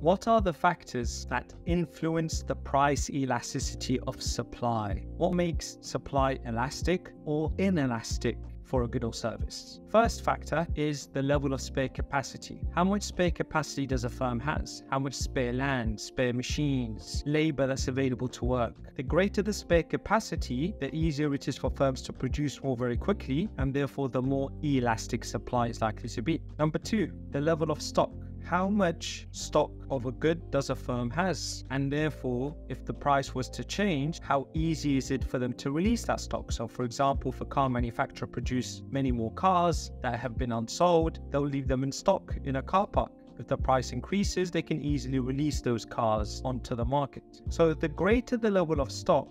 What are the factors that influence the price elasticity of supply? What makes supply elastic or inelastic for a good or service? First factor is the level of spare capacity. How much spare capacity does a firm has? How much spare land, spare machines, labor that's available to work? The greater the spare capacity, the easier it is for firms to produce more very quickly, and therefore the more elastic supply is likely to be. Number two, the level of stock. How much stock of a good does a firm has? And therefore, if the price was to change, how easy is it for them to release that stock? So for example, if a car manufacturer produce many more cars that have been unsold, they'll leave them in stock in a car park. If the price increases, they can easily release those cars onto the market. So the greater the level of stock,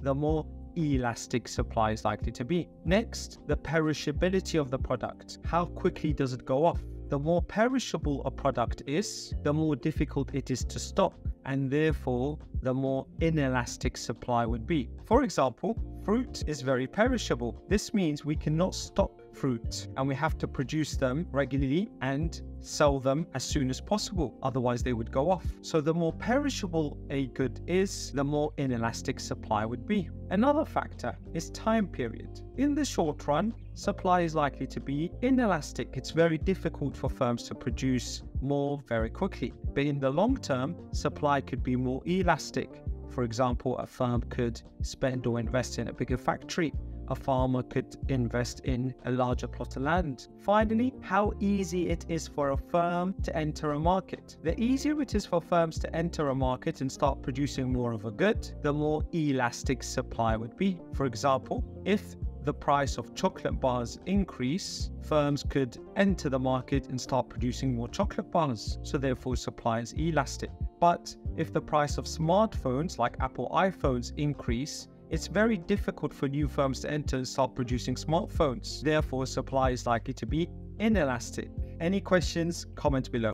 the more elastic supply is likely to be. Next, the perishability of the product. How quickly does it go off? The more perishable a product is, the more difficult it is to stock, and therefore the more inelastic supply would be. For example, fruit is very perishable. This means we cannot stock fruit and we have to produce them regularly and sell them as soon as possible, otherwise they would go off. So the more perishable a good is, the more inelastic supply would be. Another factor is time period. In the short run, supply is likely to be inelastic. It's very difficult for firms to produce more very quickly. But in the long term, supply could be more elastic. For example, a firm could spend or invest in a bigger factory. A farmer could invest in a larger plot of land. Finally, how easy it is for a firm to enter a market. The easier it is for firms to enter a market and start producing more of a good, the more elastic supply would be. For example, if the price of chocolate bars increase, firms could enter the market and start producing more chocolate bars. So therefore supply is elastic. But if the price of smartphones like Apple iPhones increase, it's very difficult for new firms to enter and start producing smartphones. Therefore, supply is likely to be inelastic. Any questions? Comment below.